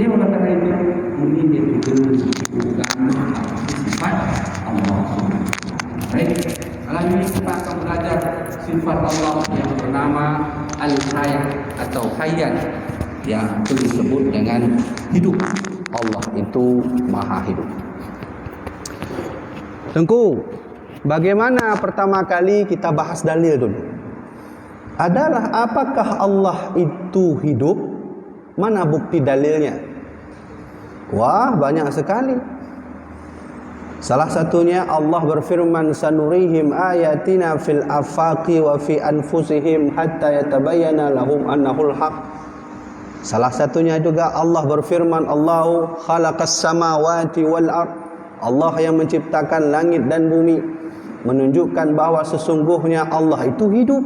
Dia mengatakan itu, ini dia juga bukan sifat Allah. Baik, kali ini kita akan belajar sifat Allah yang bernama Al-Hayy atau Hayyan, yang disebut dengan hidup. Allah itu maha hidup. Tengku, bagaimana pertama kali kita bahas dalil dulu? Adalah apakah Allah itu hidup? Mana bukti dalilnya? Wah, banyak sekali. Salah satunya Allah berfirman, sanurihim ayatina fil afaqi wa fi anfusihim hatta yatabayyana lahum annahul haq. Salah satunya juga Allah berfirman, Allahu khalaqas samawati wal ard. Allah yang menciptakan langit dan bumi, menunjukkan bahawa sesungguhnya Allah itu hidup.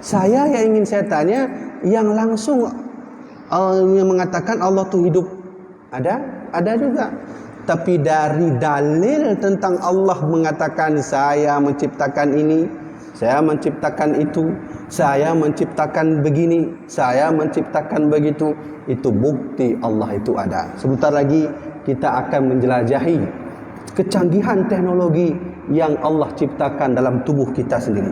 Saya yang ingin saya tanya, yang langsung yang mengatakan Allah itu hidup ada juga. Tapi dari dalil tentang Allah mengatakan saya menciptakan ini, saya menciptakan itu, saya menciptakan begini, saya menciptakan begitu, itu bukti Allah itu ada. Sebentar lagi kita akan menjelajahi kecanggihan teknologi yang Allah ciptakan dalam tubuh kita sendiri.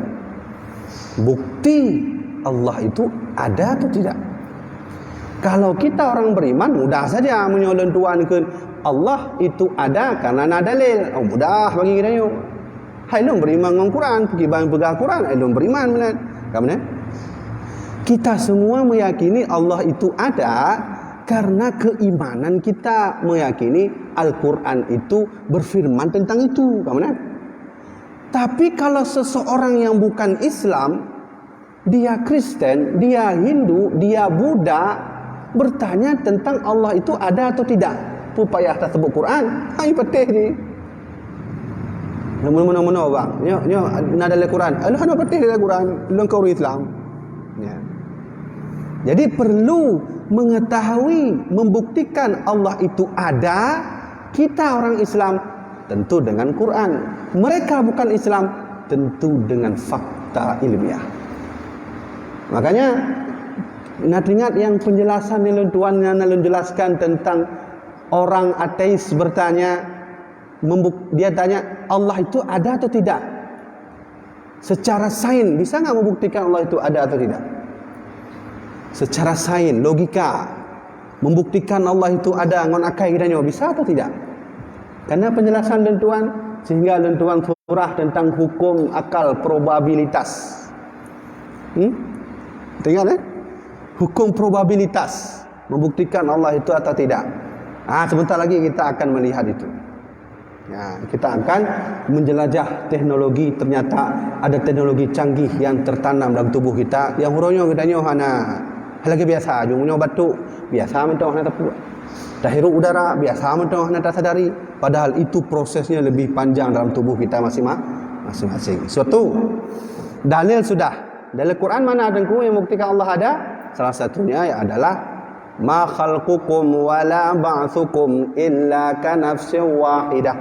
Bukti Allah itu ada atau tidak? Kalau kita orang beriman, mudah saja menyolontuankan Allah itu ada karena ada dalil. Oh, mudah bagi kita ni. Hai long beriman dengan Quran, pergi pegang Quran, hai long beriman benar. Kamu kita semua meyakini Allah itu ada karena keimanan kita meyakini Al-Quran itu berfirman tentang itu. Kamu Tapi kalau seseorang yang bukan Islam, dia Kristen, dia Hindu, dia Buddha, bertanya tentang Allah itu ada atau tidak, pupaya tak sebut Quran, hai petih ni. Mana-mana bang, nyo nada dalam Quran. Allah ada petih dalam Quran, dalam kau Islam. Ya. Jadi perlu mengetahui, membuktikan Allah itu ada. Kita orang Islam tentu dengan Quran. Mereka bukan Islam tentu dengan fakta ilmiah. Makanya nak ingat yang penjelasan yang tuan yang jelaskan tentang orang ateis bertanya, dia tanya Allah itu ada atau tidak? Secara sains bisa nggak membuktikan Allah itu ada atau tidak? Secara sains, logika membuktikan Allah itu ada ngon akai kiranya bisa atau tidak? Karena penjelasan lentuan sehingga lentuan surah tentang hukum akal probabilitas. Tengok hukum probabilitas membuktikan Allah itu atau tidak. Sebentar lagi kita akan melihat itu. Ya, kita akan menjelajah teknologi. Ternyata ada teknologi canggih yang tertanam dalam tubuh kita. Yang hurufnya kita hana lagi biasa, jumnya batuk biasa mentah hana tepu. Dah hirup udara biasa mentah hana tak sadari. Padahal itu prosesnya lebih panjang dalam tubuh kita masing-masing. Suatu dalil sudah. Dalam Quran mana adengku yang membuktikan Allah ada? Salah satunya adalah ma khalqukum wala ba'thukum illa ka nafsin wahidah.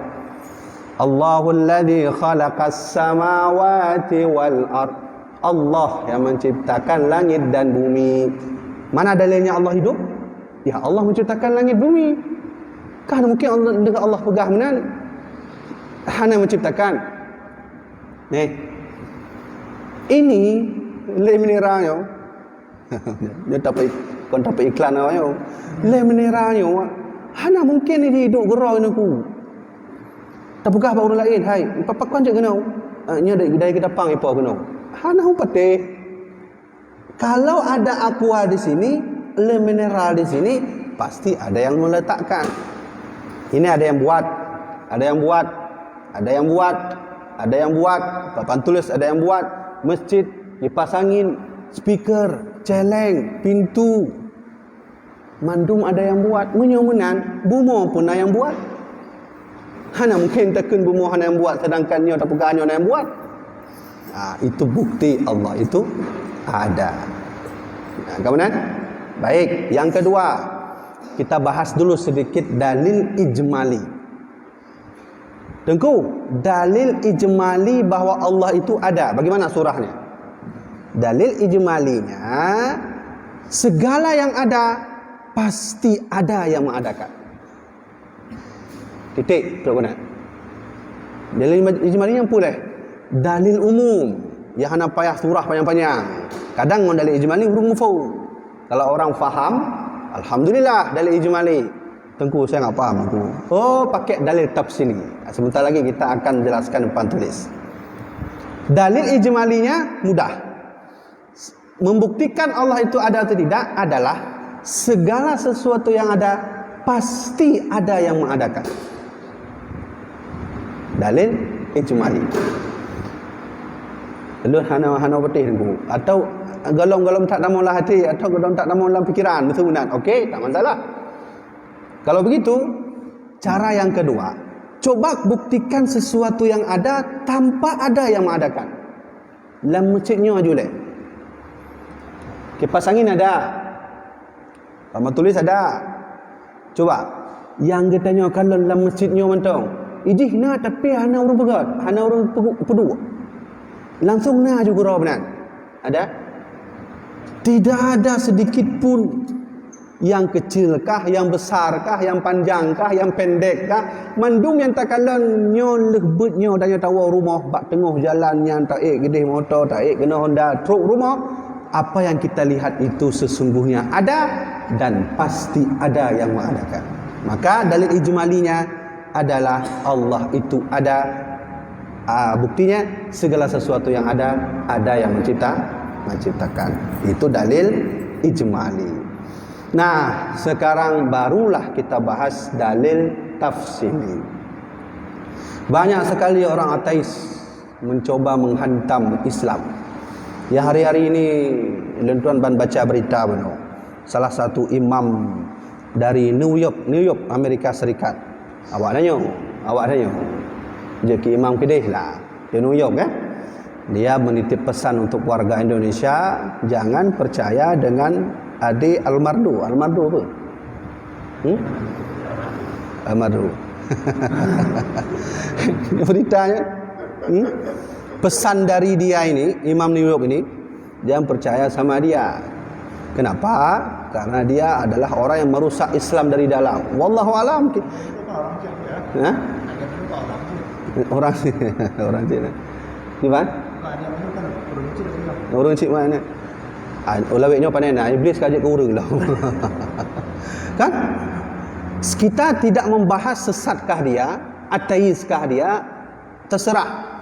Allahul ladzi khalaqas samawati wal ard. Allah yang menciptakan langit dan bumi. Mana dalilnya Allah hidup? Ya Allah menciptakan langit bumi. Kan mungkin Allah dengan Allah pegah menan hanya menciptakan. Ini le mineralnya. Dia dapat iklan apa yo. Le mineralnya hanya mungkin ini hidup gerau aku. Tak pegah baru lain hai. Papak kan je kena. Nya dari kita pang ipo kena. Hana upate. Kalau ada aqua di sini, le mineral di sini, pasti ada yang meletakkan. Ini ada yang buat, ada yang buat, ada yang buat, ada yang buat, papan tulis ada yang buat, masjid dipasangin speaker, celeng, pintu. Mandum ada yang buat, menyomenan, bumo pun ada yang buat. Hana mungkin tekun bumo hana yang buat sedangkan nyo tak pegang nyo yang buat. Itu bukti Allah itu ada. Kemudian baik, yang kedua kita bahas dulu sedikit dalil ijmali. Tengku, dalil ijmali bahawa Allah itu ada. Bagaimana surahnya? Dalil ijmalinya segala yang ada pasti ada yang mengadakan. Titik, Tuan Penat. Dalil ijmali yang boleh. Dalil umum yang hana payah surah panjang-panjang. Kadang dalil ijmali huruf mafhum. Kalau orang faham, alhamdulillah dalil ijmali. Tengku saya enggak faham tu. Oh, pakai dalil tafsili. Sebentar lagi kita akan jelaskan depan tulis. Dalil ijmalinya mudah. Membuktikan Allah itu ada atau tidak adalah segala sesuatu yang ada pasti ada yang mengadakan. Dalil ijmali. Lu hana betih tengku. Atau golong-golong tak dalam hati atau golong tak dalam fikiran, betul benar. Okey, tak masalah. Kalau begitu, cara yang kedua, coba buktikan sesuatu yang ada tanpa ada yang mengadakan. Dalam masjidnya aja. Kipas angin ada. Lama tulis ada. Coba. Yang katanya kalau dalam masjidnya mentong. Ijih na tapi hana orang pegat. Hana orang pedu. Langsung na juga roh benar. Ada? Tidak ada sedikit pun. Yang kecilkah, yang besarkah, yang panjangkah, yang pendekkah, mandum yang tak kalan nyo lebutnya dan tahu rumah bak tengah jalan yang tak gede motor, tak kena Honda, truk rumah. Apa yang kita lihat itu sesungguhnya ada dan pasti ada yang mengadakan. Maka dalil ijmalinya adalah Allah itu ada. Buktinya segala sesuatu yang ada yang menciptakan. Itu dalil ijmali. Nah, sekarang barulah kita bahas dalil tafsili. Banyak sekali orang ateis mencoba menghantam Islam. Ya, hari-hari ini tuan ban baca berita benar. Salah satu imam dari New York, Amerika Serikat. Awak nanya. Jadi imam kedih lah di New York kan. Dia menitip pesan untuk warga Indonesia, jangan percaya dengan Ade Almardu. Almardu apa? Almardu. Beritanya. Pesan dari dia ini, Imam New York ini, jangan percaya sama dia. Kenapa? Karena dia adalah orang yang merusak Islam dari dalam. Wallahu alam. Hah? Orang Cina. Gimana? Orang Cina mana? Ulawiknya pandai nak iblis kajak ke urang lah. Kan? Kita tidak membahas sesatkah dia, ateiskah dia, terserah.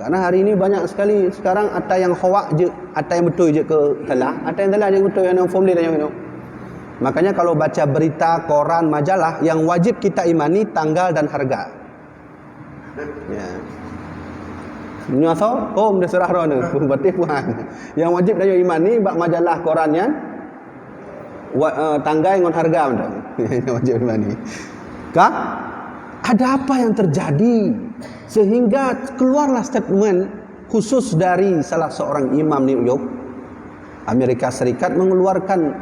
Karena hari ini banyak sekali sekarang ada yang khawak je, ada yang betul je ke telah, ada yang telah je betul yang formulir dan yang itu. Makanya kalau baca berita, koran, majalah, yang wajib kita imani tanggal dan harga. Ya. Nyasau, dah serah roh ni, berarti puan. Yang wajib dan yang imani bak majalah korannya tanggai dengan harga betul. Yang wajib imani. Kah? Ada apa yang terjadi sehingga keluarlah statement khusus dari salah seorang imam New York, Amerika Serikat mengeluarkan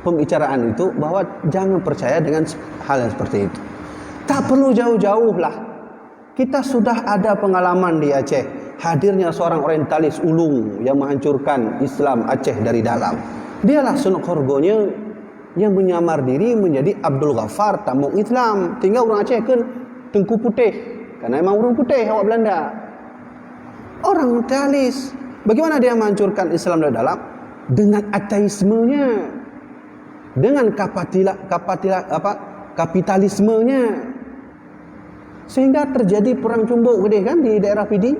pembicaraan itu bahwa jangan percaya dengan hal yang seperti itu. Tak perlu jauh-jauh lah. Kita sudah ada pengalaman di Aceh, hadirnya seorang orientalis ulung yang menghancurkan Islam Aceh dari dalam. Dialah sunuk horgonya yang menyamar diri menjadi Abdul Ghaffar tamu Islam. Tinggal orang Aceh kan Tengku Putih, karena memang orang putih awak Belanda. Orang orientalis, bagaimana dia menghancurkan Islam dari dalam? Dengan ateismenya, dengan kapitalismenya. Sehingga terjadi perang cumbuk gede kan di daerah PD.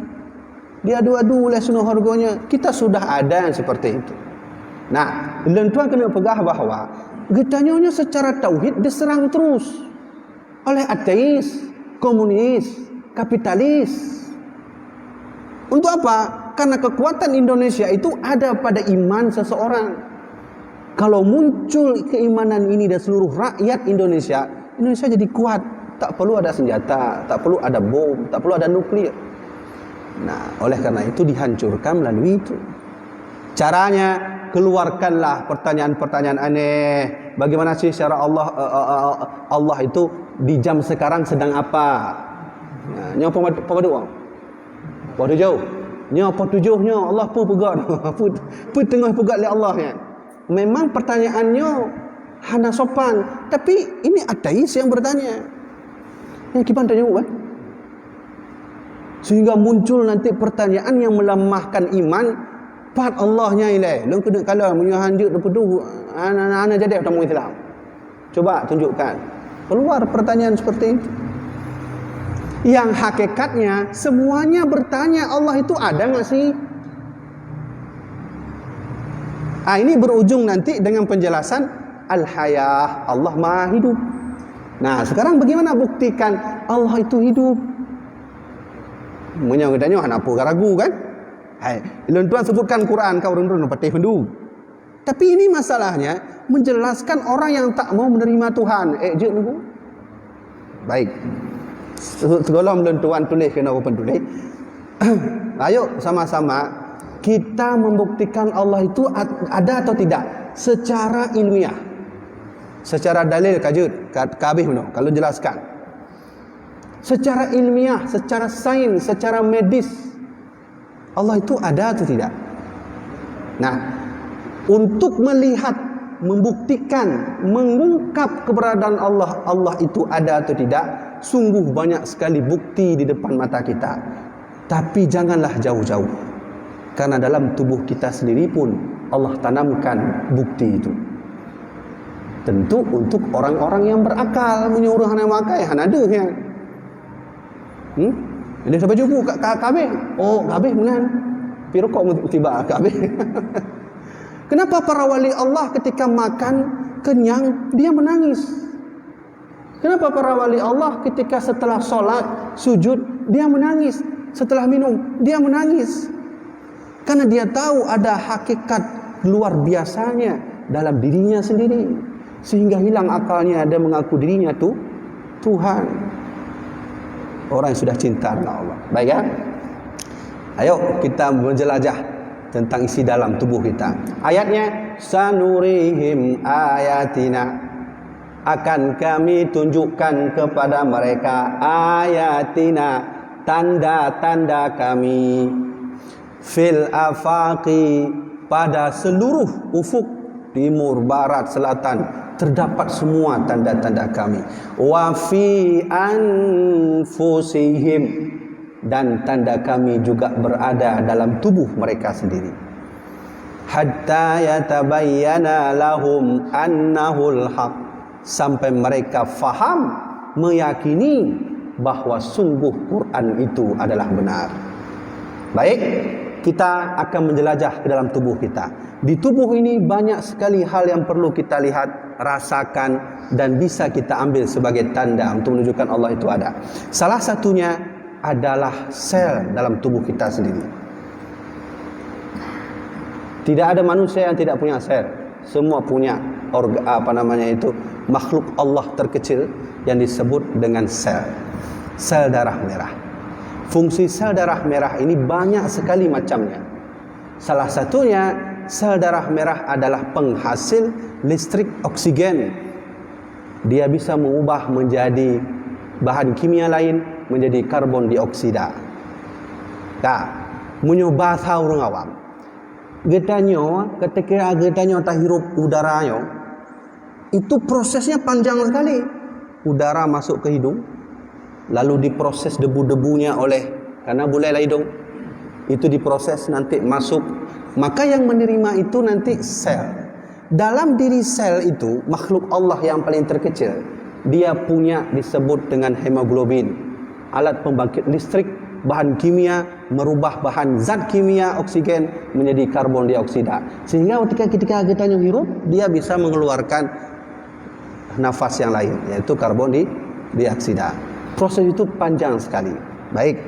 Dia adu-adu oleh sunuh harganya. Kita sudah ada yang seperti itu. Nah, tuan kena pegah bahawa getanyanya secara tauhid diserang terus oleh ateis, komunis, kapitalis. Untuk apa? Karena kekuatan Indonesia itu ada pada iman seseorang. Kalau muncul keimanan ini dari seluruh rakyat Indonesia, Indonesia jadi kuat. Tak perlu ada senjata, tak perlu ada bom, tak perlu ada nuklir. Nah, oleh karena itu dihancurkan melalui itu. Caranya, keluarkanlah pertanyaan-pertanyaan aneh. Bagaimana sih cara Allah itu di jam sekarang sedang apa? Nya apa padu? Padu jauh. Nya apa tujuhnya? Allah pun pegat. Pun tengah pegat oleh Allah ya. Memang pertanyaannya hana sopan. Tapi ini ateis yang bertanya. Yang kita tanya kan? Sehingga muncul nanti pertanyaan yang melemahkan iman. Pat Allahnya ilai. Long kedek kala menyohanjuk depedu anak-anak jadi tamu Islam. Coba tunjukkan. Keluar pertanyaan seperti itu. Yang hakikatnya semuanya bertanya Allah itu ada enggak sih? Ini berujung nanti dengan penjelasan Al-Hayah, Allah Maha hidup. Nah, sekarang bagaimana buktikan Allah itu hidup? Munya katanya apa ragu kan? Hai, ilun Tuhan sebutkan Quran kau run patih pendu. Tapi ini masalahnya menjelaskan orang yang tak mau menerima Tuhan. Je nunggu. Baik. Segala ilun Tuhan tulis kena apa tulis. Ayo sama-sama kita membuktikan Allah itu ada atau tidak secara ilmiah. Secara dalil kajut kabeh no kalau jelaskan. Secara ilmiah, secara sains, secara medis Allah itu ada atau tidak? Nah, untuk melihat, membuktikan, mengungkap keberadaan Allah, Allah itu ada atau tidak, sungguh banyak sekali bukti di depan mata kita. Tapi janganlah jauh-jauh. Karena dalam tubuh kita sendiri pun Allah tanamkan bukti itu. Tentu untuk orang-orang yang berakal, menyuruh hana makai, hana ada ya. Dia sampai jumpa kat kabeh. Oh, kabeh menan. Piro kok tiba kabeh. Kenapa para wali Allah ketika makan kenyang dia menangis? Kenapa para wali Allah ketika setelah solat sujud dia menangis? Setelah minum dia menangis? Karena dia tahu ada hakikat luar biasanya dalam dirinya sendiri, sehingga hilang akalnya dan mengaku dirinya tuh Tuhan. Orang yang sudah cinta dengan Allah. Baik ya? Ayo kita menjelajah tentang isi dalam tubuh kita. Ayatnya, sanurihim ayatina, akan kami tunjukkan kepada mereka ayatina, tanda-tanda kami, fil afaqi, pada seluruh ufuk, timur, barat, selatan, terdapat semua tanda-tanda kami. Wa fi anfusihim, dan tanda kami juga berada dalam tubuh mereka sendiri. Hatta yatabayyana lahum annahul haq, sampai mereka faham, meyakini bahwa sungguh Quran itu adalah benar. Baik, kita akan menjelajah ke dalam tubuh kita. Di tubuh ini banyak sekali hal yang perlu kita lihat, rasakan, dan bisa kita ambil sebagai tanda untuk menunjukkan Allah itu ada. Salah satunya adalah sel dalam tubuh kita sendiri. Tidak ada manusia yang tidak punya sel. Semua punya makhluk Allah terkecil yang disebut dengan sel. Sel darah merah. Fungsi sel darah merah ini banyak sekali macamnya. Salah satunya, sel darah merah adalah penghasil listrik oksigen. Dia bisa mengubah menjadi bahan kimia lain menjadi karbon dioksida. Dah, munyo bahasa orang awam. Getanyo, ketika getanyo tak hirup udaranya, itu prosesnya panjang sekali. Udara masuk ke hidung, lalu diproses debu-debunya karena bulailah hidung, itu diproses nanti masuk. Maka yang menerima itu nanti sel. Dalam diri sel itu, makhluk Allah yang paling terkecil, dia punya disebut dengan hemoglobin, alat pembangkit listrik, bahan kimia, merubah bahan zat kimia oksigen menjadi karbon dioksida. Sehingga ketika kita hirup, dia bisa mengeluarkan nafas yang lain, yaitu karbon dioksida. Proses itu panjang sekali. Baik,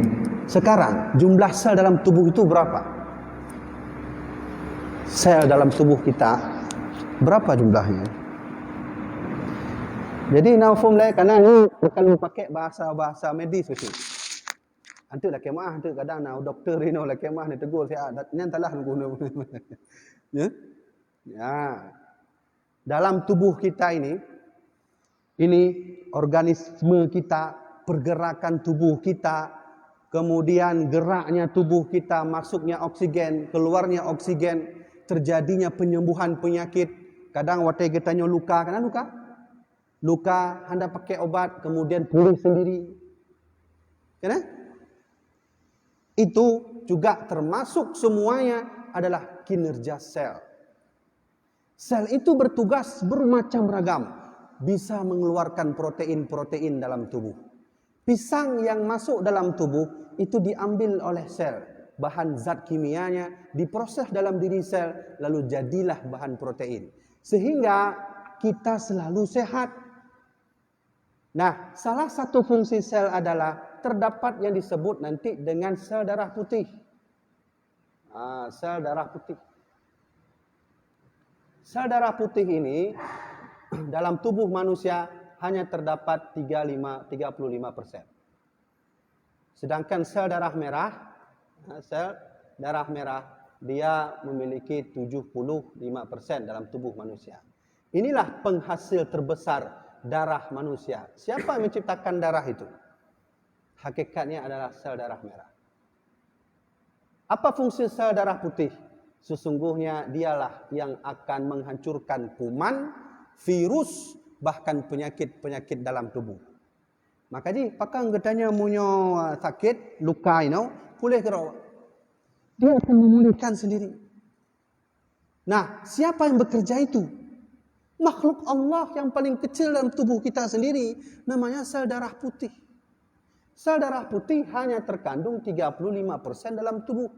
sekarang jumlah sel dalam tubuh itu berapa? Sel dalam tubuh kita berapa jumlahnya? Jadi naufum lah, karena ni bukan pakai bahasa medis tu. Antu lah kemah tu kadang doktor ni lah kemah ni tegur saya nyantalah guna. Ya. Ya. Dalam tubuh kita ini organisme kita, pergerakan tubuh kita, kemudian geraknya tubuh kita, masuknya oksigen, keluarnya oksigen, terjadinya penyembuhan penyakit, Kadang waktu kita tanya luka, kena luka? Luka, anda pakai obat, kemudian pulih sendiri. Kena? Itu juga termasuk semuanya adalah kinerja sel. Sel itu bertugas bermacam ragam. Bisa mengeluarkan protein-protein dalam tubuh. Pisang yang masuk dalam tubuh itu diambil oleh sel. Bahan zat kimianya diproses dalam diri sel, lalu jadilah bahan protein. Sehingga kita selalu sehat. Nah, salah satu fungsi sel adalah terdapat yang disebut nanti dengan sel darah putih. Sel darah putih. Sel darah putih ini dalam tubuh manusia hanya terdapat 35%. Sedangkan sel darah merah dia memiliki 75% dalam tubuh manusia. Inilah penghasil terbesar darah manusia. Siapa yang menciptakan darah itu? Hakikatnya adalah sel darah merah. Apa fungsi sel darah putih? Sesungguhnya dialah yang akan menghancurkan kuman, virus, bahkan penyakit-penyakit dalam tubuh. Maka ji, pakang getanya munyo sakit, luka pulih kero. Dia akan memulihkan sendiri. Nah, siapa yang bekerja itu? Makhluk Allah yang paling kecil dalam tubuh kita sendiri, namanya sel darah putih. Sel darah putih hanya terkandung 35% dalam tubuh.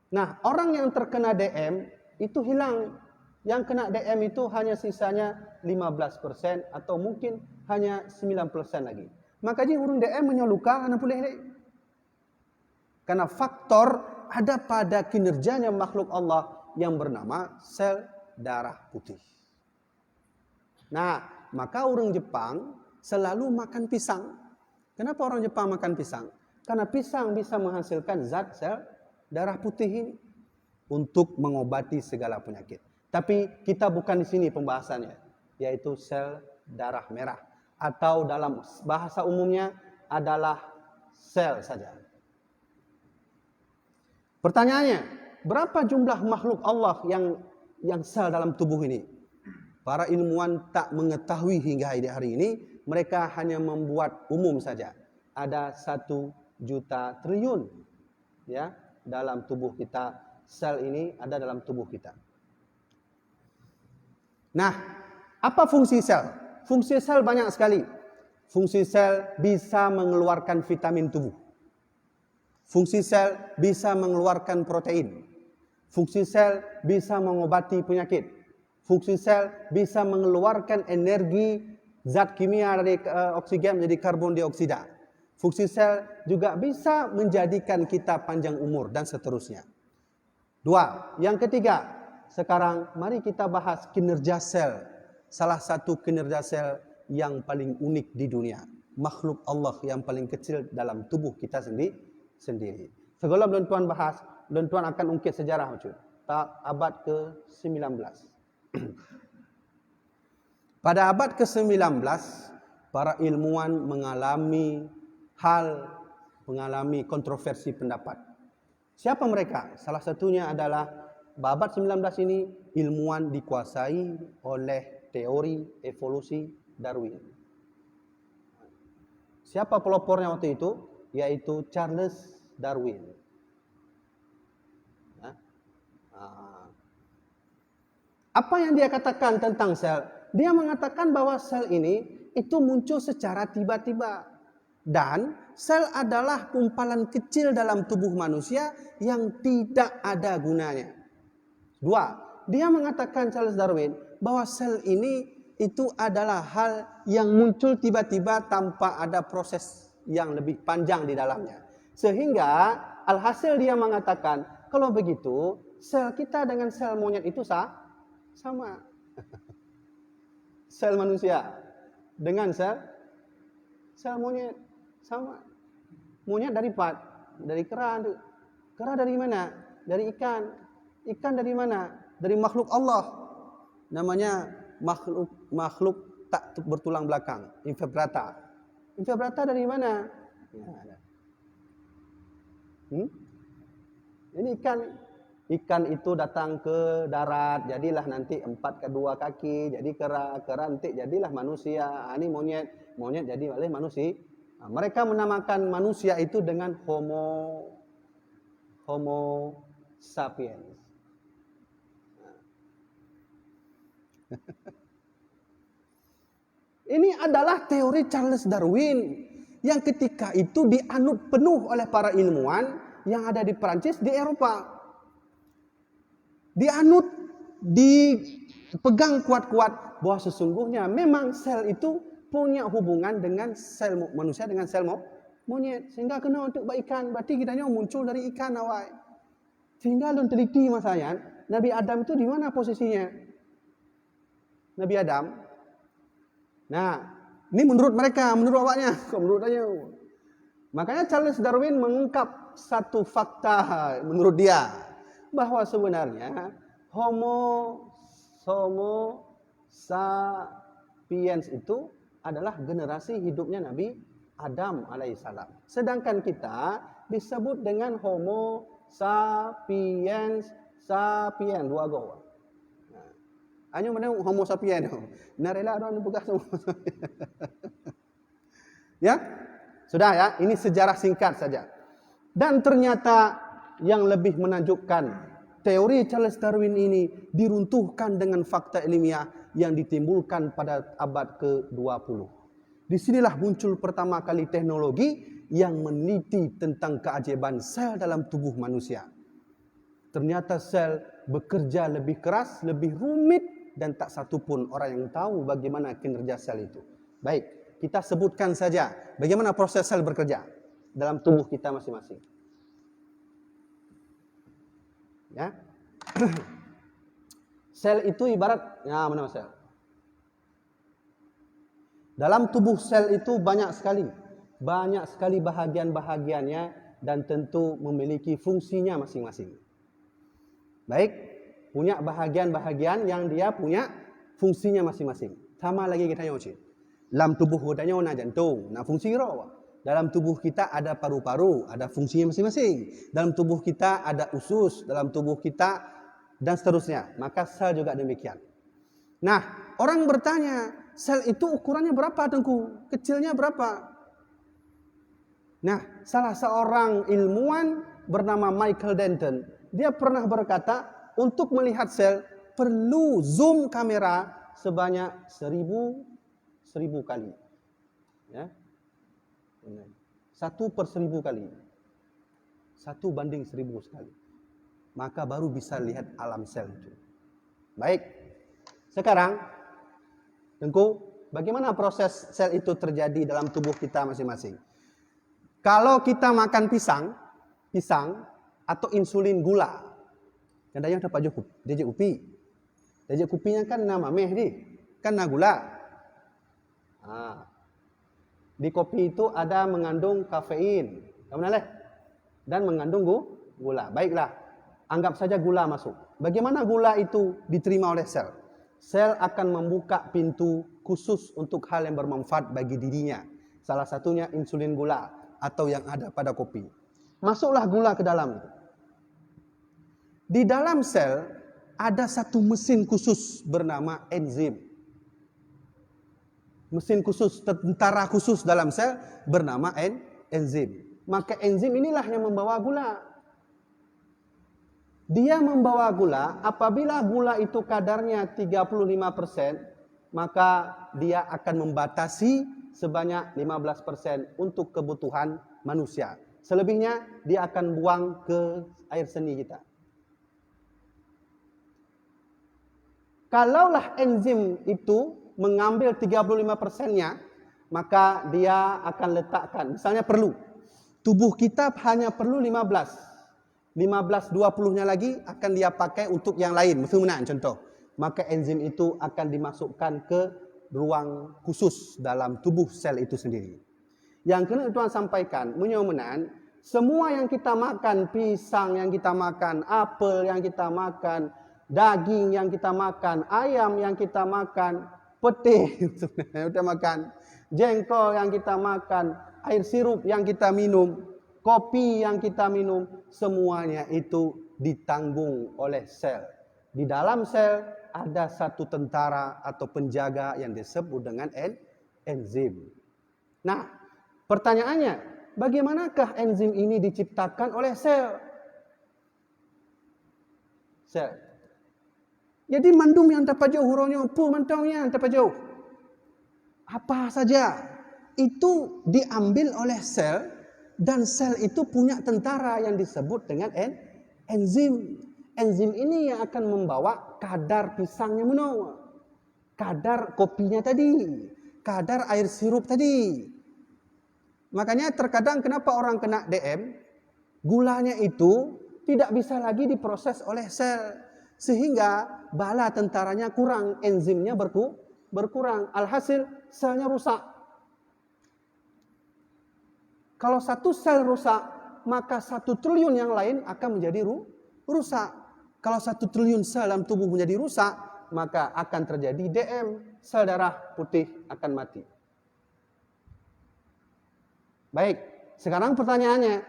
Nah, orang yang terkena DM itu hilang. Yang kena DM itu hanya sisanya 15% atau mungkin hanya 9% lagi. Maka jika orang DM menyeluka, karena boleh dek. Karena faktor ada pada kinerjanya makhluk Allah yang bernama sel darah putih. Nah, maka orang Jepang selalu makan pisang. Kenapa orang Jepang makan pisang? Karena pisang bisa menghasilkan zat sel darah putih ini untuk mengobati segala penyakit. Tapi kita bukan di sini pembahasannya, yaitu sel darah merah atau dalam bahasa umumnya adalah sel saja. Pertanyaannya, berapa jumlah makhluk Allah yang sel dalam tubuh ini? Para ilmuwan tak mengetahui hingga hari ini. Mereka hanya membuat umum saja. Ada 1 juta triliun ya dalam tubuh kita. Sel ini ada dalam tubuh kita. Nah, apa fungsi sel? Fungsi sel banyak sekali. Fungsi sel bisa mengeluarkan vitamin tubuh. Fungsi sel bisa mengeluarkan protein. Fungsi sel bisa mengobati penyakit. Fungsi sel bisa mengeluarkan energi zat kimia dari oksigen menjadi karbon dioksida. Fungsi sel juga bisa menjadikan kita panjang umur dan seterusnya. 2. Yang ketiga, sekarang mari kita bahas kinerja sel. Salah satu kinerja sel yang paling unik di dunia. Makhluk Allah yang paling kecil dalam tubuh kita sendiri. Sebelum tuan bahas, tuan akan ungkit sejarah macam abad ke-19. Pada abad ke-19, para ilmuwan mengalami kontroversi pendapat. Siapa mereka? Salah satunya adalah abad 19 ini ilmuwan dikuasai oleh teori evolusi Darwin. Siapa pelopornya waktu itu? Yaitu Charles Darwin. Apa yang dia katakan tentang sel? Dia mengatakan bahwa sel ini itu muncul secara tiba-tiba. Dan sel adalah gumpalan kecil dalam tubuh manusia yang tidak ada gunanya. 2. Dia mengatakan Charles Darwin bahwa sel ini itu adalah hal yang muncul tiba-tiba tanpa ada proses yang lebih panjang di dalamnya. Sehingga alhasil dia mengatakan kalau begitu sel kita dengan sel monyet itu sama. Sel manusia dengan sel monyet sama. Monyet dari kera. Kera dari mana? Dari ikan. Ikan dari mana? Dari makhluk Allah. Namanya makhluk tak bertulang belakang, invertebrata. Invertebrata dari mana? Ini ikan Ikan itu datang ke darat, jadilah nanti 4 ke 2 kaki, jadi kera, kera nanti jadilah manusia. Ini monyet, monyet jadi oleh manusia. Nah, mereka menamakan manusia itu dengan Homo sapiens. Ini adalah teori Charles Darwin yang ketika itu dianut penuh oleh para ilmuwan yang ada di Perancis, di Eropa. Dianut, dipegang kuat-kuat bahwa sesungguhnya memang sel itu punya hubungan dengan sel manusia dengan sel monyet. Sehingga kena untuk ikan, berarti kitanya muncul dari ikan awal. Sehingga dalam teliti masanya, Nabi Adam itu di mana posisinya? Nabi Adam. Nah, ini menurut mereka, menurut awaknya, menurut saya. Makanya Charles Darwin mengungkap satu fakta menurut dia. Bahwa sebenarnya Homo sapiens itu adalah generasi hidupnya Nabi Adam alaihissalam. Sedangkan kita disebut dengan Homo sapiens, dua go. Hanya mana Homo sapiens. Narela orang buka semua. Ya? Sudah ya, ini sejarah singkat saja. Dan ternyata yang lebih menakjubkan, teori Charles Darwin ini diruntuhkan dengan fakta ilmiah yang ditimbulkan pada abad ke-20. Disinilah muncul pertama kali teknologi yang meneliti tentang keajaiban sel dalam tubuh manusia. Ternyata sel bekerja lebih keras, lebih rumit, dan tak satu pun orang yang tahu bagaimana kinerja sel itu. Baik, kita sebutkan saja bagaimana proses sel bekerja dalam tubuh kita masing-masing. Ya. Sel itu ibarat, ya mana sel? Dalam tubuh sel itu banyak sekali bahagian-bahagiannya dan tentu memiliki fungsinya masing-masing. Baik, punya bahagian-bahagian yang dia punya fungsinya masing-masing. Sama lagi kita yang dalam tubuh kita ada jantung, nah fungsi roh. Dalam tubuh kita ada paru-paru, ada fungsinya masing-masing. Dalam tubuh kita ada usus, dalam tubuh kita dan seterusnya. Maka sel juga demikian. Nah, orang bertanya, sel itu ukurannya berapa, Tengku? Kecilnya berapa? Nah, salah seorang ilmuwan bernama Michael Denton, dia pernah berkata, untuk melihat sel perlu zoom kamera sebanyak 1000 kali. Ya. 1/1000 kali. 1/1000 sekali. Maka baru bisa lihat alam sel itu. Baik. Sekarang, Tengku, bagaimana proses sel itu terjadi dalam tubuh kita masing-masing? Kalau kita makan pisang atau insulin gula, kadang-kadang dapat dejek upi. Dejek upinya kan nama meh di, kan na gula. Di kopi itu ada mengandung kafein, dan mengandung gula. Baiklah, anggap saja gula masuk. Bagaimana gula itu diterima oleh sel? Sel akan membuka pintu khusus untuk hal yang bermanfaat bagi dirinya. Salah satunya insulin gula atau yang ada pada kopi. Masuklah gula ke dalam. Di dalam sel ada satu mesin khusus bernama enzim. Mesin khusus, tentara khusus dalam sel bernama enzim. Maka enzim inilah yang membawa gula. Dia membawa gula, apabila gula itu kadarnya 35%, maka dia akan membatasi sebanyak 15% untuk kebutuhan manusia. Selebihnya dia akan buang ke air seni kita. Kalaulah enzim itu mengambil 35%-nya, maka dia akan letakkan, misalnya perlu, tubuh kita hanya perlu 15-20-nya lagi akan dia pakai untuk yang lain, misalnya contoh, maka enzim itu akan dimasukkan ke ruang khusus dalam tubuh sel itu sendiri. Yang kena Tuhan sampaikan, menyomenan, semua yang kita makan, pisang yang kita makan, apel yang kita makan, daging yang kita makan, ayam yang kita makan, pete yang kita makan, jengkol yang kita makan, air sirup yang kita minum, kopi yang kita minum, semuanya itu ditanggung oleh sel. Di dalam sel ada satu tentara atau penjaga yang disebut dengan enzim. Nah, pertanyaannya, bagaimanakah enzim ini diciptakan oleh sel? Jadi mandum yang dapat jauh huronyo pu mantau yang dapat jauh. Apa saja itu diambil oleh sel dan sel itu punya tentara yang disebut dengan enzim. Enzim ini yang akan membawa kadar pisangnya meno, kadar kopinya tadi, kadar air sirup tadi. Makanya terkadang kenapa orang kena DM, gulanya itu tidak bisa lagi diproses oleh sel. Sehingga bala tentaranya kurang, enzimnya berkurang. Alhasil selnya rusak. Kalau satu sel rusak, maka 1 triliun yang lain akan menjadi rusak. Kalau 1 triliun sel dalam tubuh menjadi rusak, maka akan terjadi DM, sel darah putih akan mati. Baik, sekarang pertanyaannya,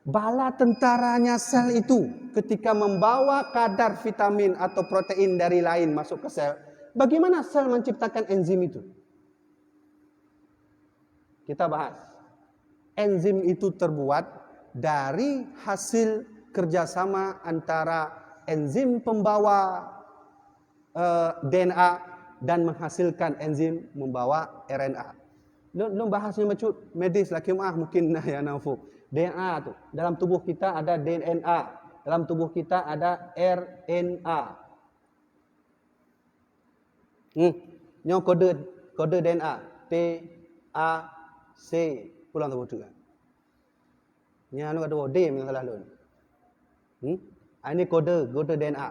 bala tentaranya sel itu ketika membawa kadar vitamin atau protein dari lain masuk ke sel, bagaimana sel menciptakan enzim itu? Kita bahas. Enzim itu terbuat dari hasil kerjasama antara enzim pembawa DNA dan menghasilkan enzim membawa RNA. Lu bahasnya macam medis lah mungkin ya nafu. DNA tu. Dalam tubuh kita ada DNA. Dalam tubuh kita ada RNA. Nyo kode DNA T A C pulang tu kan. Nya anu ada D masalah lu. Ini kode DNA.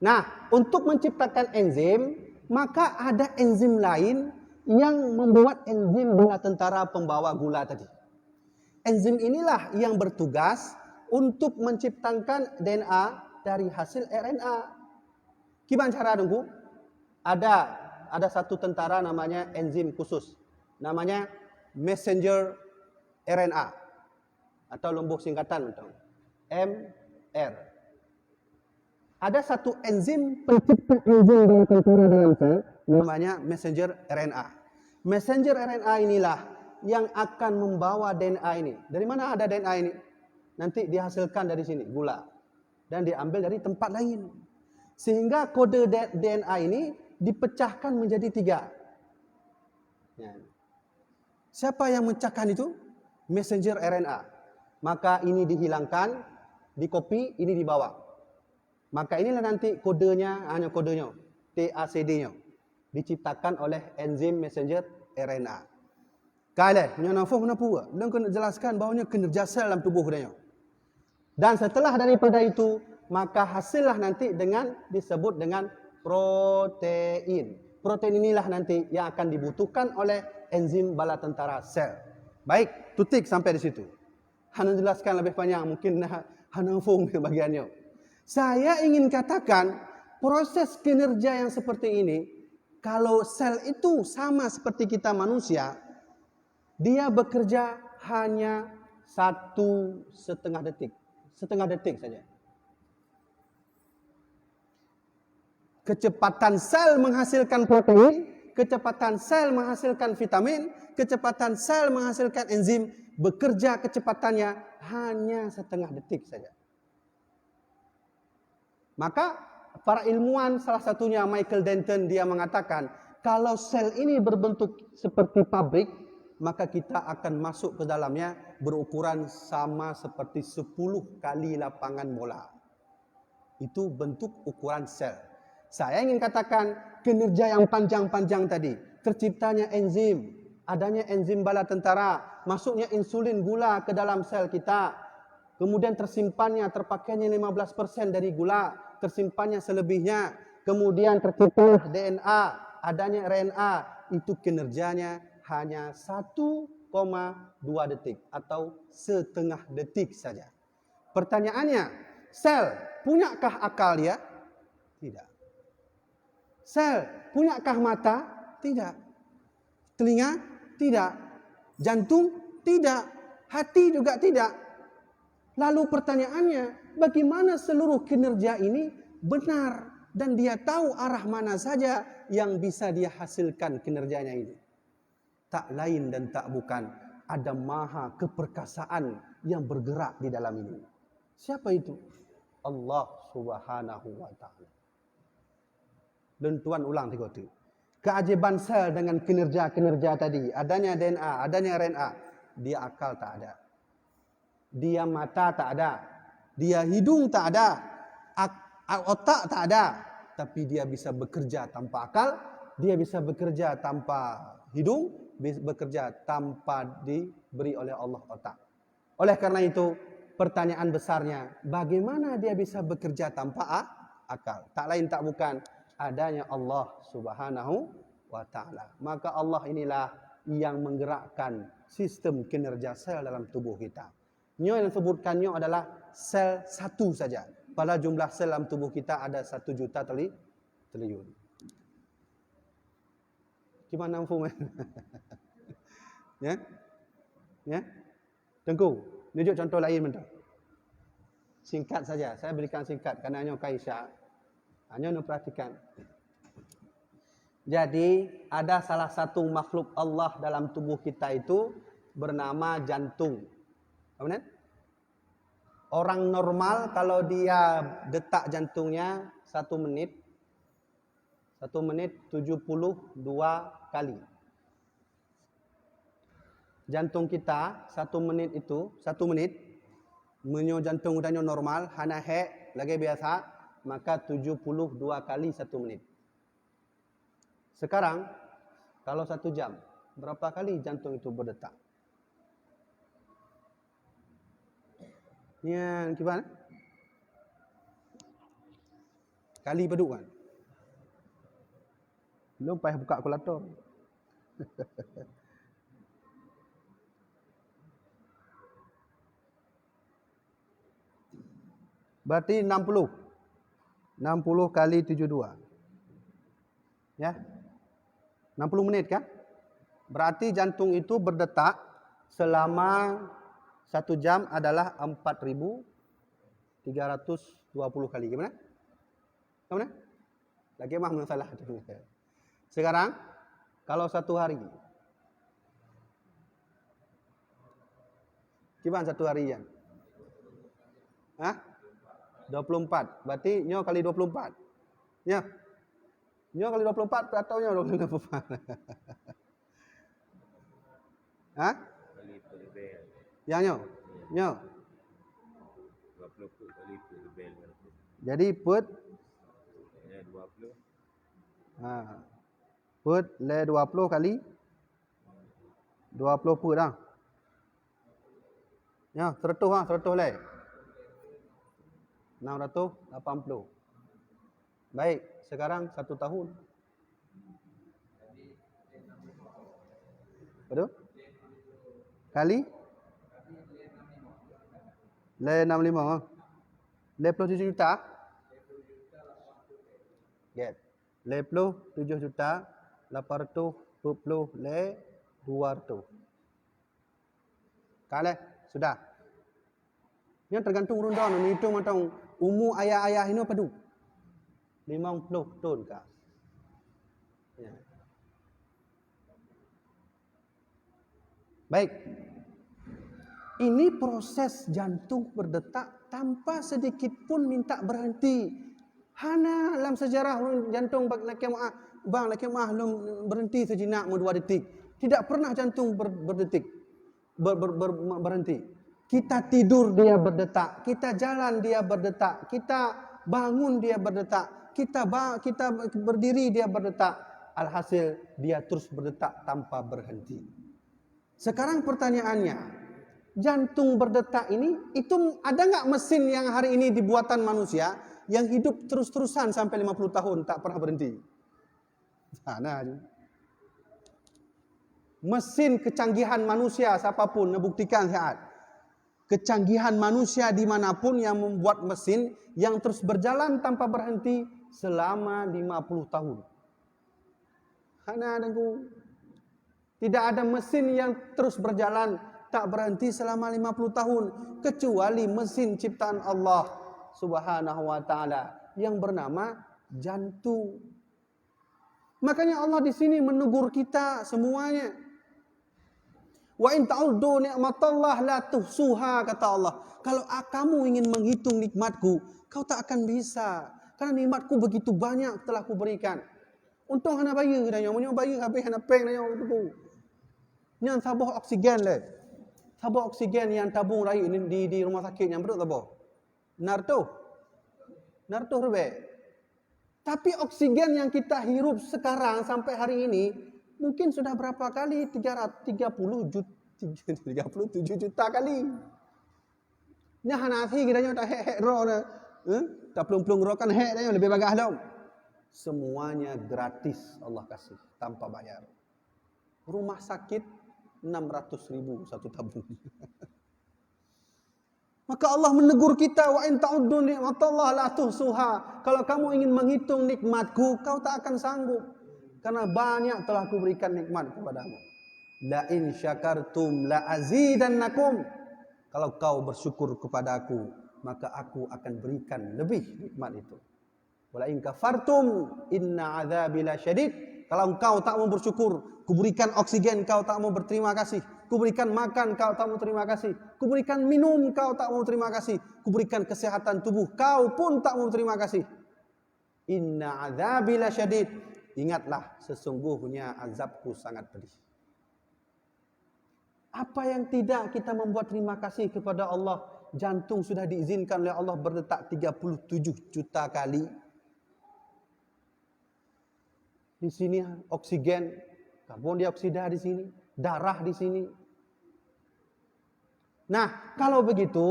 Nah, untuk menciptakan enzim, maka ada enzim lain yang membuat enzim bala tentara pembawa gula tadi. Enzim inilah yang bertugas untuk menciptakan DNA dari hasil RNA. Gimana cara dongku? Ada satu tentara namanya enzim khusus. Namanya messenger RNA atau lembuk singkatan MR. Ada satu enzim pencipta enzim bala tentara dalam sel namanya messenger RNA. Messenger RNA inilah yang akan membawa DNA ini. Dari mana ada DNA ini? Nanti dihasilkan dari sini, gula. Dan diambil dari tempat lain. Sehingga kode DNA ini dipecahkan menjadi 3. Ya. Siapa yang memecahkan itu? Messenger RNA. Maka ini dihilangkan, dikopi, ini dibawa. Maka inilah nanti kodenya, hanya kodenya, TACD-nya. Diciptakan oleh enzim messenger RNA. Kale, nyonafu menapu. Dan kena jelaskan bahawanya kinerja sel dalam tubuh dia. Dan setelah daripada itu, maka hasillah nanti disebut dengan protein. Protein inilah nanti yang akan dibutuhkan oleh enzim bala tentara sel. Baik, tutik sampai di situ. Hana jelaskan lebih panjang, mungkin hanafung bagiannya. Saya ingin katakan, proses kinerja yang seperti ini, kalau sel itu sama seperti kita manusia, dia bekerja hanya 1,5 detik. Setengah detik saja. Kecepatan sel menghasilkan protein, kecepatan sel menghasilkan vitamin, kecepatan sel menghasilkan enzim, bekerja kecepatannya hanya setengah detik saja. Maka para ilmuwan, salah satunya Michael Denton, dia mengatakan, kalau sel ini berbentuk seperti pabrik, maka kita akan masuk ke dalamnya berukuran sama seperti 10 kali lapangan bola. Itu bentuk ukuran sel. Saya ingin katakan kinerja yang panjang-panjang tadi, terciptanya enzim, adanya enzim bala tentara, masuknya insulin gula ke dalam sel kita, kemudian tersimpannya, terpakainya 15% dari gula, tersimpannya selebihnya, kemudian tercipta DNA, adanya RNA, itu kinerjanya hanya 1,2 detik atau setengah detik saja. Pertanyaannya, sel punyakah akal ya? Tidak. Sel punyakah mata? Tidak. Telinga? Tidak. Jantung? Tidak. Hati juga tidak. Lalu pertanyaannya, bagaimana seluruh kinerja ini benar dan dia tahu arah mana saja yang bisa dia hasilkan kinerjanya ini? Tak lain dan tak bukan, ada maha keperkasaan yang bergerak di dalam ini. Siapa itu? Allah Subhanahu wa ta'ala. Dan Tuan ulang tiga kali. Keajaiban sel dengan kinerja-kinerja tadi, adanya DNA, adanya RNA, dia akal tak ada. Dia mata tak ada, dia hidung tak ada, otak tak ada, tapi dia bisa bekerja tanpa akal, dia bisa bekerja tanpa hidung, bisa bekerja tanpa diberi oleh Allah otak. Oleh karena itu, pertanyaan besarnya, bagaimana dia bisa bekerja tanpa akal? Tak lain tak bukan, adanya Allah Subhanahu wa ta'ala. Maka Allah inilah yang menggerakkan sistem kinerja sel dalam tubuh kita. Nyo yang sebutkannya adalah sel satu saja. Pada jumlah sel dalam tubuh kita ada 1 juta triliun. Gimana nampu? Ya? Ya? Tengku, tunjuk contoh lain bentar. Singkat saja, saya berikan singkat kerana nyo Kaisha. Hanya nyo perhatikan. Jadi, ada salah satu makhluk Allah dalam tubuh kita itu bernama jantung. Apa? Orang normal kalau dia detak jantungnya 1 menit 72 kali. Jantung kita 1 menit itu 1 menit menyo jantung udahnya normal hana he lagi biasa maka 72 kali 1 menit. Sekarang kalau 1 jam berapa kali jantung itu berdetak? Ya, gimana? Kali beduk kan? Belum payah buka kalkulator. Berarti 60. 60 kali 72. Ya. 60 menit kan? Berarti jantung itu berdetak selama 1 jam adalah 4.320 kali. Gimana? Gimana? Lagi mah masalah. Sekarang, kalau 1 hari. Gimana 1 harian? Hah? 24. Berarti nyo kali 24. Ya. Nyo kali 24 atau nyo 24. Hah? Yang nyo. 20 kali itu lebel. Jadi put Ya 20. Put le 20 kali 20 put dah. Ya, 100 le. 680. Baik, sekarang 1 tahun. Betul? Kali le 65. Le 7 juta. Get. Le 7 juta 840 le 200. Kale, sudah. Yang tergantung rundown ni hitung macam umur ayah-ayah ini apa tu? 50 tahun kah? Ya. Baik. Ini proses jantung berdetak tanpa sedikit pun minta berhenti. Hana dalam sejarah jantung bang lakemah belum berhenti sejenak 2 detik. Tidak pernah jantung berdetik. Berhenti. Kita tidur dia berdetak, kita jalan dia berdetak, kita bangun dia berdetak, kita berdiri dia berdetak. Alhasil dia terus berdetak tanpa berhenti. Sekarang pertanyaannya, jantung berdetak ini itu ada nggak mesin yang hari ini dibuatan manusia yang hidup terus-terusan sampai 50 tahun tak pernah berhenti? Sana aja. Mesin kecanggihan manusia siapapun membuktikan saat kecanggihan manusia dimanapun yang membuat mesin yang terus berjalan tanpa berhenti selama 50 tahun. Karena tidak ada mesin yang terus berjalan tak berhenti selama 50 tahun kecuali mesin ciptaan Allah Subhanahu wa taala yang bernama jantung. Makanya Allah di sini menegur kita semuanya. Wa in ta'uddu ni'matallah la tuhsuha, kata Allah. Kalau kamu ingin menghitung nikmatku, kau tak akan bisa. Karena nikmatku begitu banyak telah kuberikan. Untung hana bayar dah yang menyo bayar habis hana peng dah yang tu. Yang tabung oksigen le. Tabung oksigen yang tabung rai di rumah sakit yang beruk tabung. Narto rebe. Tapi oksigen yang kita hirup sekarang sampai hari ini mungkin sudah berapa kali? 37 juta kali. Nya hanasi kita tak hek ro na. Tak pelung-pelung ro kan hek dah lebih bagah dah. Semuanya gratis Allah kasih tanpa bayar. Rumah sakit 600.000 satu tabung. Maka Allah menegur kita, wa in ta'uddu ni'matallah la tuhsuha. Kalau kamu ingin menghitung nikmatku, kau tak akan sanggup. Karena banyak telah kuberikan nikmat kepadamu. La in syakartum la azidannakum. Kalau kau bersyukur kepadaku, maka aku akan berikan lebih nikmat itu. Wala in kafartum inna azabi lasyadid. Kalau engkau tak mau bersyukur, kuberikan oksigen, kau tak mau berterima kasih. Kuberikan makan, kau tak mau terima kasih. Kuberikan minum, kau tak mau terima kasih. Kuberikan kesehatan tubuh, kau pun tak mau terima kasih. Inna azabi lasyadid. Ingatlah, sesungguhnya azabku sangat pedih. Apa yang tidak kita membuat terima kasih kepada Allah? Jantung sudah diizinkan oleh Allah berdetak 37 juta kali. Di sini oksigen, karbon dioksida di sini, darah di sini. Nah, kalau begitu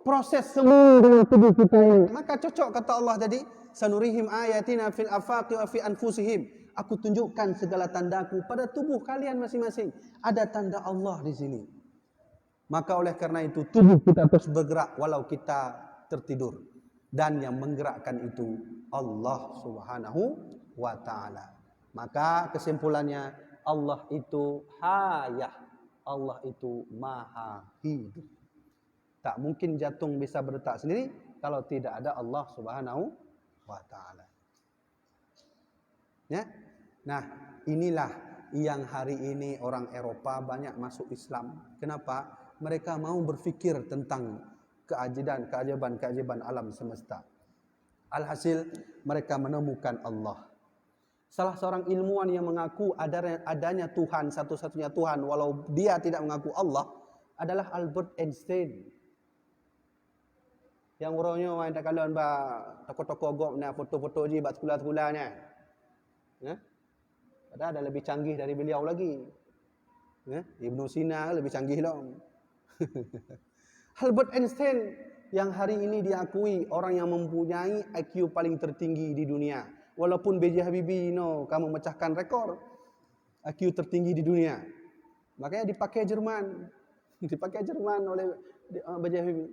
proses semua dalam tubuh kita ini, maka cocok kata Allah tadi, sanurihim ayatina fil afaqi wa fi anfusihim. Aku tunjukkan segala tandaku pada tubuh kalian masing-masing. Ada tanda Allah di sini. Maka oleh karena itu tubuh kita terus bergerak walau kita tertidur. Dan yang menggerakkan itu Allah Subhanahu wa taala. Maka kesimpulannya Allah itu hayah. Allah itu maha hidup. Tak mungkin jantung bisa berdetak sendiri kalau tidak ada Allah Subhanahu wa taala. Ya. Nah, inilah yang hari ini orang Eropa banyak masuk Islam. Kenapa? Mereka mau berfikir tentang keajaiban alam semesta. Alhasil mereka menemukan Allah. Salah seorang ilmuwan yang mengaku adanya Tuhan, satu-satunya Tuhan, walau dia tidak mengaku Allah, adalah Albert Einstein. Yang orangnya main tak kaluan ba toko-toko gop na foto-foto je bat sekolah-sekolahnya. Ya? Padahal ada lebih canggih dari beliau lagi. Ya? Ibn Sina lebih canggih lah. Albert Einstein yang hari ini diakui orang yang mempunyai IQ paling tertinggi di dunia. Walaupun B.J. Habibie kamu memecahkan rekor IQ tertinggi di dunia. Makanya dipakai Jerman. Dipakai Jerman oleh B.J. Habibie.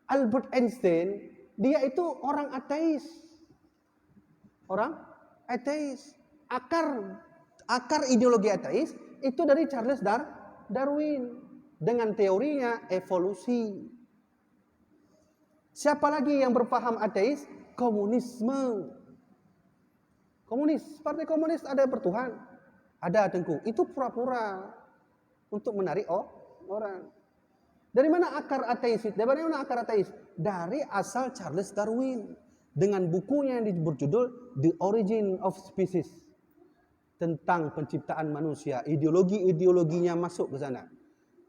Albert Einstein, dia itu orang ateis. Orang ateis. Akar ideologi ateis itu dari Charles Darwin. Dengan teorinya evolusi. Siapa lagi yang berpaham ateis? Komunisme. Partai komunis ada bertuhan, ada tengku. Itu pura-pura untuk menarik orang. Dari mana akar ateis? Dari mana akar ateis? Dari asal Charles Darwin dengan bukunya yang berjudul The Origin of Species, tentang penciptaan manusia. Ideologinya masuk ke sana.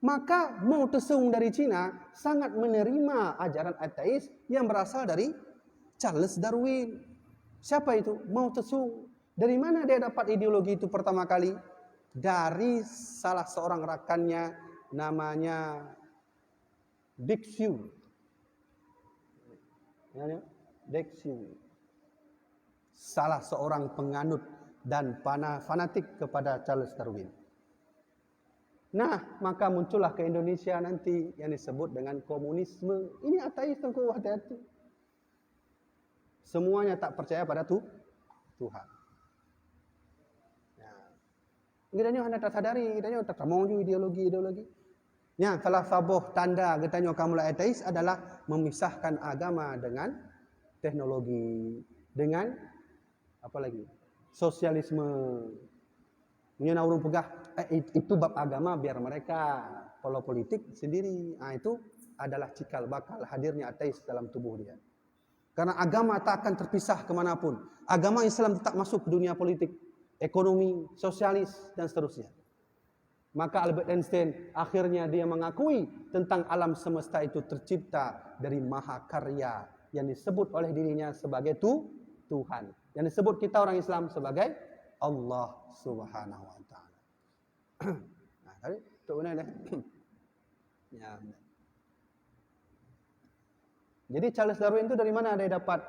Maka Mao Tse-tung dari Cina sangat menerima ajaran ateis yang berasal dari Charles Darwin. Siapa itu? Mao Tse-tung. Dari mana dia dapat ideologi itu pertama kali? Dari salah seorang rakannya namanya Dick Sewell. Dick Sewell. Salah seorang penganut dan fanatik kepada Charles Darwin. Nah, maka muncullah ke Indonesia nanti yang disebut dengan komunisme. Ini ateis, tengku, hati-hati. Semuanya tak percaya pada Tuhan. Nah, kiranya anda tak sadari, kiranya tak mau juga ideologi. Ya, salah satu tanda katanya kamu ateis adalah memisahkan agama dengan teknologi, dengan apa lagi? Sosialisme. Punya urung pegah itu bab agama biar mereka, kalau politik sendiri. Itu adalah cikal bakal hadirnya ateis dalam tubuh dia. Karena agama tak akan terpisah kemanapun. Agama Islam tetap masuk ke dunia politik, ekonomi, sosialis, dan seterusnya. Maka Albert Einstein akhirnya dia mengakui tentang alam semesta itu tercipta dari mahakarya yang disebut oleh dirinya sebagai Tuhan. Yang disebut kita orang Islam sebagai Allah Subhanahu wa taala. Nah, tadi tu benar dah. Ya. Jadi Charles Darwin itu dari mana dia dapat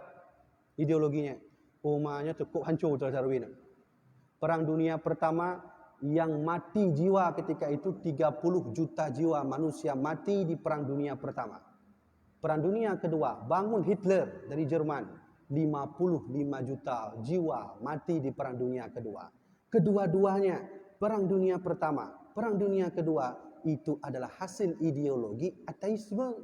ideologinya? Umumnya cukup hancur Charles Darwin. Perang dunia pertama yang mati jiwa ketika itu 30 juta jiwa manusia mati di perang dunia pertama. Perang dunia kedua bangun Hitler dari Jerman. 55 juta jiwa mati di perang dunia kedua. Kedua-duanya perang dunia pertama, perang dunia kedua itu adalah hasil ideologi ateisme,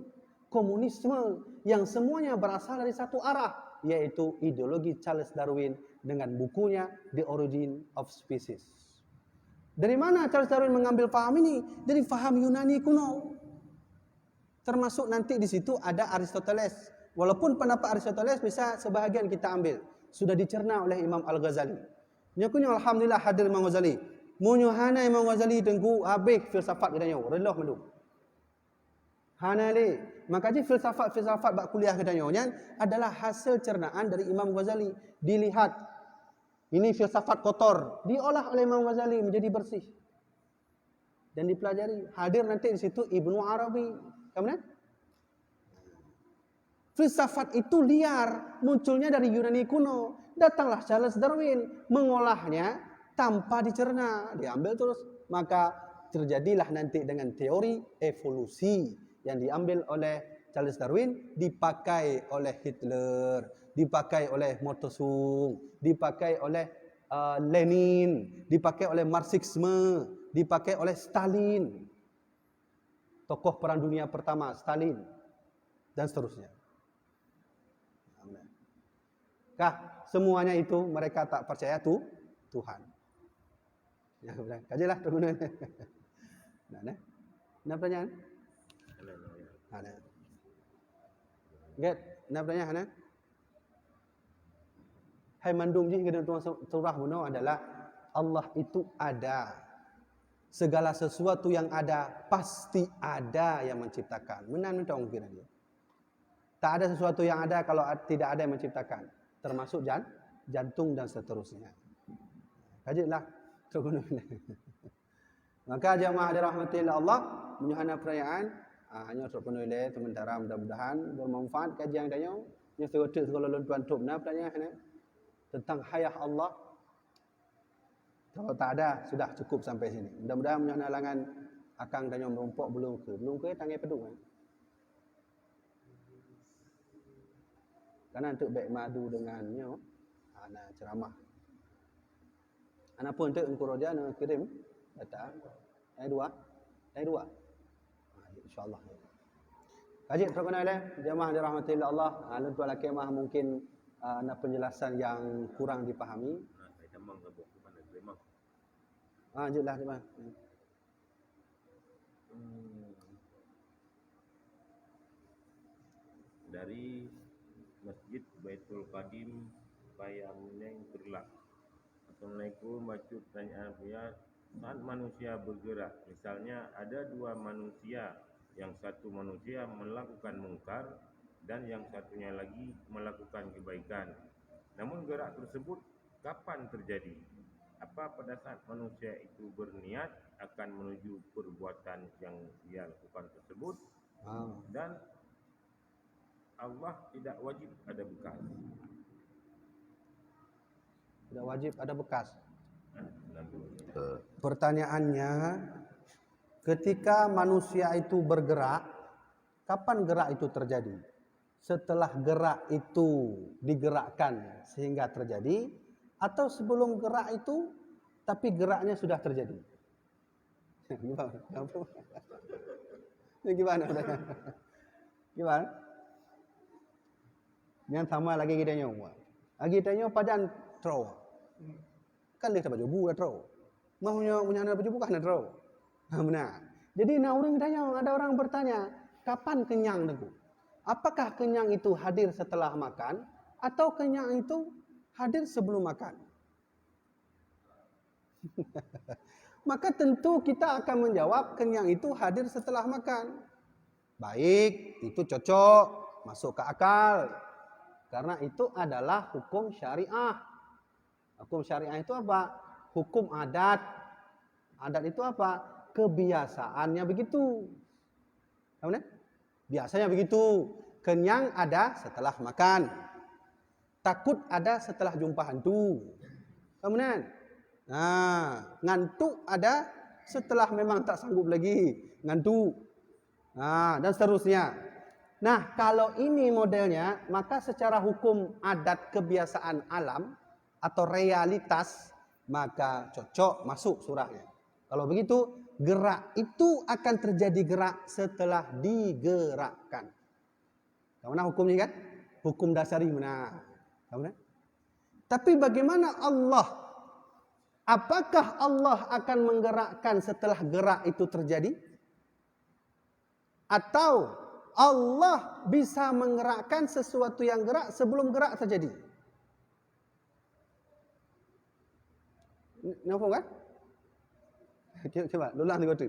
komunisme yang semuanya berasal dari satu arah, yaitu ideologi Charles Darwin dengan bukunya The Origin of Species. Dari mana Charles Darwin mengambil paham ini? Dari paham Yunani kuno. Termasuk nanti di situ ada Aristoteles. Walaupun pendapat Aristoteles bisa sebahagian kita ambil, sudah dicerna oleh Imam Al-Ghazali. Nyakunya alhamdulillah hadir Imam Ghazali. Munyo hana Imam Ghazali tengku habis filsafat katanya, relah melu. Hana le, maka filsafat bab kuliah katanya adalah hasil cernaan dari Imam Ghazali. Dilihat ini filsafat kotor, diolah oleh Imam Ghazali menjadi bersih. Dan dipelajari. Hadir nanti di situ Ibnu Arabi. Kemudian filsafat itu liar, munculnya dari Yunani kuno. Datanglah Charles Darwin, mengolahnya tanpa dicerna, diambil terus. Maka terjadilah nanti dengan teori evolusi yang diambil oleh Charles Darwin, dipakai oleh Hitler, dipakai oleh Mao Tse-tung, dipakai oleh Lenin, dipakai oleh Marxisme, dipakai oleh Stalin. Tokoh Perang Dunia Pertama, Stalin, dan seterusnya. Kah semuanya itu mereka tak percaya Tuhan. Ya sudah, kajilah tu guna. Nah, nak pertanyaan? Ada. Get, nak pertanyaan? Hai mandum ji kita tuan surah buno adalah Allah itu ada. Segala sesuatu yang ada pasti ada yang menciptakan. Benar mentong kira dia. Tak ada sesuatu yang ada kalau tidak ada yang menciptakan. Termasuk jantung dan seterusnya. Kajilah. Maka jamaah dirahmati Allah, menyuhana perayaan, hanya untuk penuh oleh sementara mudah-mudahan bermanfaat kajian dia. Nya segotik sekolah tuan tup na pertanyaan tentang hayah Allah. Kalau tak ada sudah cukup sampai sini. Mudah-mudahan menyuhana langan akang dan merumpok belum ke tangai peduk. Karena untuk baik madu dengannya, ana ceramah. Ana pun untuk engkau roja nak kirim data. Dua. InsyaAllah. Kaji terkenal jemaah dirahmati Allah. Lalu tuan laki mah mungkin ada penjelasan yang kurang dipahami. Saya tambang ke buku mana memang. Jelas dia. Dari Masjid Baitul Qadim Payamuneng Berlak. Assalamualaikum, baca pertanyaan saya. Saat manusia bergerak, misalnya ada dua manusia, yang satu manusia melakukan mungkar dan yang satunya lagi melakukan kebaikan. Namun gerak tersebut kapan terjadi? Apa pada saat manusia itu berniat akan menuju perbuatan yang dia lakukan tersebut? Dan Allah tidak wajib ada bekas. Tidak wajib ada bekas. Pertanyaannya, ketika manusia itu bergerak, kapan gerak itu terjadi? Setelah gerak itu digerakkan sehingga terjadi, atau sebelum gerak itu tapi geraknya sudah terjadi? Ini gimana? Gimana? Yang sama lagi kita nyawa. Lagi kita nyawa padan trau. Kan dia tak baju dah trau. Maunya punya anak baju kan trau. Benar. Jadi orang tanya, ada orang bertanya, kapan kenyang tu? Apakah kenyang itu hadir setelah makan atau kenyang itu hadir sebelum makan? Maka tentu kita akan menjawab kenyang itu hadir setelah makan. Baik, itu cocok, masuk ke akal. Karena itu adalah hukum syariah. Hukum syariah itu apa? Hukum adat. Adat itu apa? Kebiasaannya begitu. Tahu? Biasanya begitu. Kenyang ada setelah makan. Takut ada setelah jumpa hantu. Kemudian, ngantuk ada setelah memang tak sanggup lagi. Ngantuk. Dan seterusnya. Nah, kalau ini modelnya, maka secara hukum adat kebiasaan alam atau realitas, maka cocok masuk surahnya. Kalau begitu, gerak itu akan terjadi gerak setelah digerakkan. Mana hukumnya kan? Hukum dasari mana? Tapi bagaimana Allah? Apakah Allah akan menggerakkan setelah gerak itu terjadi? Atau Allah bisa menggerakkan sesuatu yang gerak sebelum gerak terjadi? Nampak kan? Coba, ulang tu.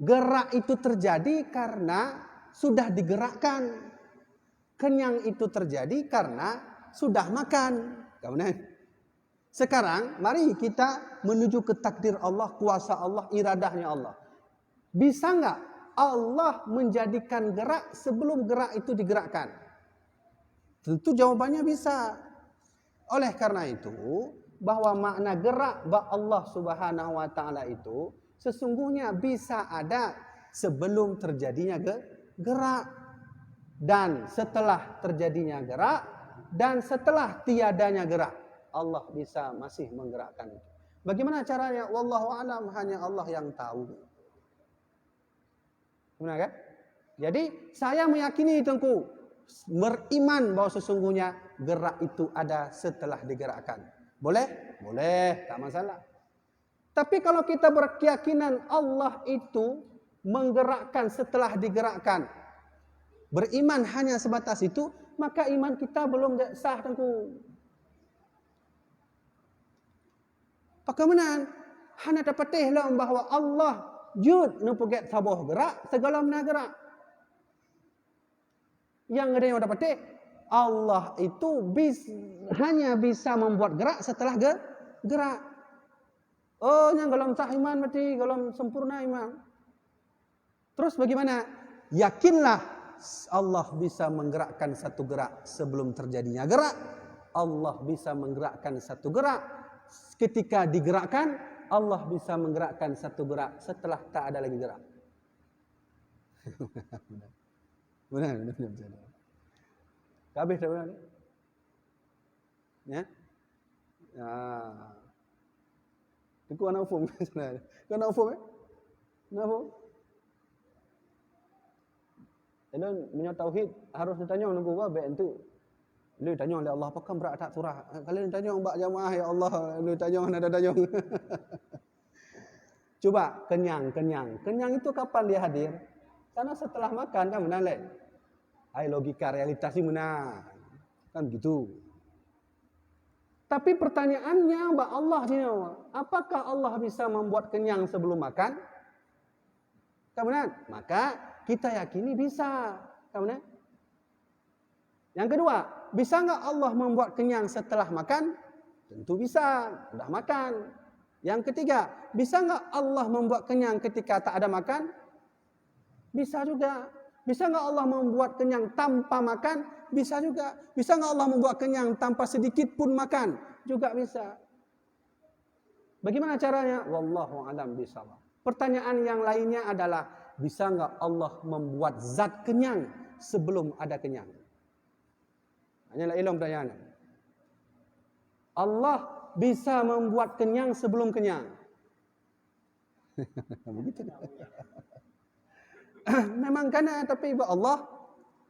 Gerak itu terjadi karena sudah digerakkan. Kenyang itu terjadi karena sudah makan. Kemudian, sekarang mari kita menuju ke takdir Allah, kuasa Allah, iradahnya Allah. Bisa enggak Allah menjadikan gerak sebelum gerak itu digerakkan? Tentu jawabannya bisa. Oleh karena itu, bahwa makna gerak Allah Subhanahu wa taala itu sesungguhnya bisa ada sebelum terjadinya gerak, dan setelah terjadinya gerak, dan setelah tiadanya gerak. Allah bisa masih menggerakkan itu. Bagaimana caranya? Wallahu a'lam, hanya Allah yang tahu. Benar kan? Jadi saya meyakini tengku, beriman bahwa sesungguhnya gerak itu ada setelah digerakkan. Boleh? Boleh, tak masalah. Tapi kalau kita berkeyakinan Allah itu menggerakkan setelah digerakkan, beriman hanya sebatas itu, maka iman kita belum sah tengku. Bagaimana? Hanya dapat tehlah bahawa Allah jud nupuget sabuh gerak, segala mana gerak. Yang ada yang dapat teh, Allah itu hanya bisa membuat gerak setelah gerak. Oh, yang golong sah iman berarti golong sempurna iman. Terus bagaimana? Yakinlah Allah bisa menggerakkan satu gerak sebelum terjadinya gerak. Allah bisa menggerakkan satu gerak ketika digerakkan. Allah bisa menggerakkan satu gerak setelah tak ada lagi gerak. Benar. Habis dah benar. Ya. Itu anak ufum sebenarnya. Kau nak ufum? Kenapa? Jadi menyatakan tauhid harus ditanya nunggu apa itu. Lu tanya oleh Allah apakah berat tak surah. Kalau ditanya mbak jamaah ya Allah, lu tanya ada tanya. Coba kenyang. Kenyang itu kapan dia hadir? Karena setelah makan kan benar leh. Hai logika realitas ini benar. Kan gitu. Tapi pertanyaannya mbak Allah ni, apakah Allah bisa membuat kenyang sebelum makan? Kemudian, maka kita yakini bisa. Kemudian, yang kedua, bisa enggak Allah membuat kenyang setelah makan? Tentu bisa, sudah makan. Yang ketiga, bisa enggak Allah membuat kenyang ketika tak ada makan? Bisa juga. Bisa enggak Allah membuat kenyang tanpa makan? Bisa juga. Bisa enggak Allah membuat kenyang tanpa sedikit pun makan? Juga bisa. Bagaimana caranya? Wallahu a'lam bishawab. Pertanyaan yang lainnya adalah, bisa enggak Allah membuat zat kenyang sebelum ada kenyang? Hanyalah ilmu pertanyaan. Allah bisa membuat kenyang sebelum kenyang. Begitu. memang kana tapi buat Allah.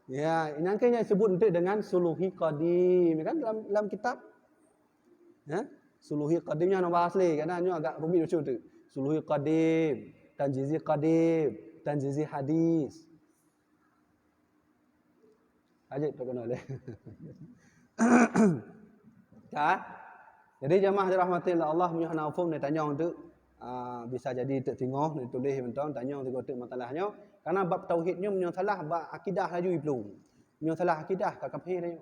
Ya, ini angkanya sebut nanti dengan suluhi qadim kan dalam kitab. Ya, suluhi qadimnya nama asli kan agak rumit macam tu. Suluhi qadim, tanjizi hadis. Aja terkenal deh. Ya. Jadi jemaah dirahmati Allah punya naufum ni tanya tu bisa jadi tak tengok ni tulis mentang tanya tiga tek masalahnya karena bab tauhidnya punya salah bab akidah laju belum. Punya salah akidah kat kafir dia.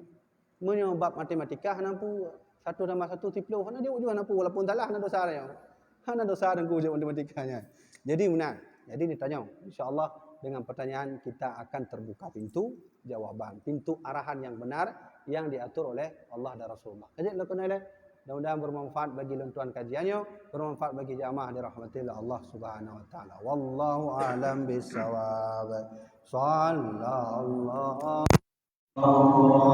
Punya bab matematika nampu 1 tambah 1 10 hana dia juga nampu walaupun salah hana dosa dia. Hana dosa dan ujian matematikanya. Jadi benar. Jadi ditanya insya-Allah dengan pertanyaan kita akan terbuka pintu jawaban, pintu arahan yang benar yang diatur oleh Allah dan Rasulullah. Jadi lakukan mudah-mudahan bermanfaat bagi lentuan kajiannya, bermanfaat bagi jamaah dirahmati Allah Subhanahu wa taala. Wallahu a'lam bissawab. Sallallahu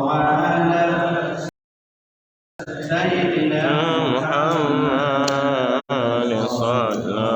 ala sayyidina Muhammad sallallahu